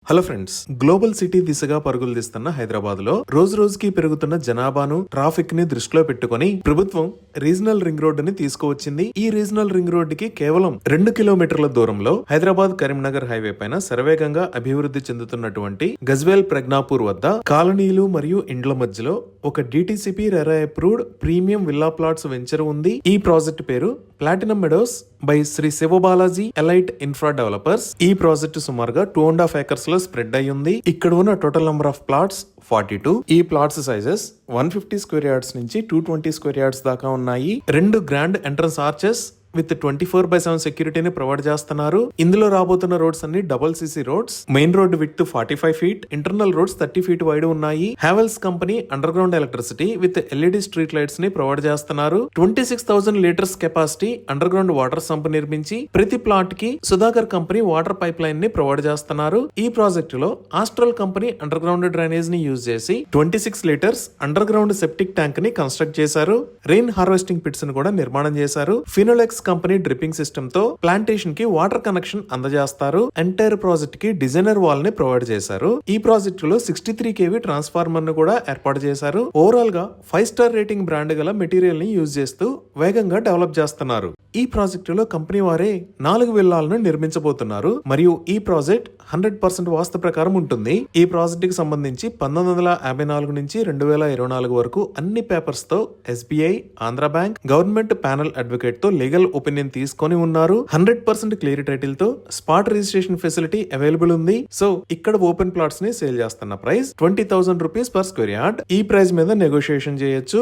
Hello friends, global city దిశగా పరుగులు తీస్తున్న హైదరాబాద్ లో రోజు రోజుకి పెరుగుతున్న జనాభాను, ట్రాఫిక్ ని దృష్టిలో పెట్టుకుని ప్రభుత్వం రీజనల్ రింగ్ రోడ్డు ని తీసుకువచ్చింది. ఈ రీజనల్ రింగ్ రోడ్డు కి కేవలం 2 కిలోమీటర్ల దూరంలో హైదరాబాద్ కరీంనగర్ హైవే పైన శరవేగంగా అభివృద్ధి చెందుతున్నటువంటి గజ్వేల్ ప్రజ్ఞాపూర్ వద్ద కాలనీలు మరియు ఇండ్ల మధ్యలో ఒక DTCP RERA approved premium villa plots venture ఉంది. ఈ ప్రాజెక్ట్ పేరు platinum meadows by Shri Sivabalaji elite infra developers. ఈ ప్రాజెక్టు సుమారుగా 2.5 acres లో స్ప్రెడ్ అయి ఉంది. ఇక్కడ ఉన్న టోటల్ నెంబర్ ఆఫ్ ప్లాట్స్ 42. ఈ ప్లాట్స్ సైజెస్ 150 స్క్వేర్ యార్డ్స్ నుంచి 220 స్క్వేర్ యార్డ్స్ దాకా ఉన్నాయి. 2 గ్రాండ్ ఎంట్రన్స్ ఆర్చెస్ విత్ 24/7 సెక్యూరిటీని ప్రొవైడ్ చేస్తున్నారు. ఇందులో రాబోతున్న రోడ్స్ అన్ని double CC roads. Main road with 45 feet, internal roads 30 feet wide ఉన్నాయి. Havells company underground electricity with LED street lights ని ప్రొవైడ్ చేస్తున్నారు. 26,000 litres capacity underground water sump నిర్మించి ప్రతి ప్లాట్ కి Sudhakar company water pipeline ని provide చేస్తున్నారు. ఈ project లో Astral company underground drainage ని యూజ్ చేసి 26 litres underground septic tank ని కన్స్ట్రక్ట్ చేశారు. రెయిన్ హార్వెస్టింగ్ పిట్స్ ని కూడా నిర్మాణం చేశారు. ఫినోలెక్స్ కంపెనీ డ్రిప్పింగ్ సిస్టమ్ తో ప్లాంటేషన్ కి వాటర్ కనెక్షన్ అందజేస్తారు. ఎంటైర్ ప్రాజెక్ట్ కి డిజైనర్ వాల్ ని ప్రొవైడ్ చేశారు. ఈ ప్రాజెక్ట్ లో 63 kV ట్రాన్స్ఫార్మర్ ను కూడా ఏర్పాటు చేశారు. ఓవరాల్ గా 5 స్టార్ రేటింగ్ బ్రాండ్ గల మెటీరియల్ ని యూజ్ చేస్తూ వేగంగా డెవలప్ చేస్తున్నారు. ఈ ప్రాజెక్టు లో కంపెనీ వారే 4 విల్లాలను నిర్మించబోతున్నారు మరియు ఈ ప్రాజెక్ట్ 100% వాస్తు ప్రకారం ఉంటుంది. ఈ ప్రాజెక్ట్ కి సంబంధించి 1954 నుంచి 2024 వరకు అన్ని పేపర్స్ తో SBI, Andhra bank, government panel advocate తో లీగల్ ఒపీనియన్ తీసుకొని ఉన్నారు. 100% క్లియర్ టైటిల్ తో స్పాట్ రిజిస్ట్రేషన్ ఫెసిలిటీ అవైలబుల్ ఉంది. సో ఇక్కడ ఓపెన్ ప్లాట్స్ ని సేల్ చేస్తున్న price 20,000 rupees per square yard. ఈ ప్రైస్ మీద నెగోషియేషన్ చేయొచ్చు.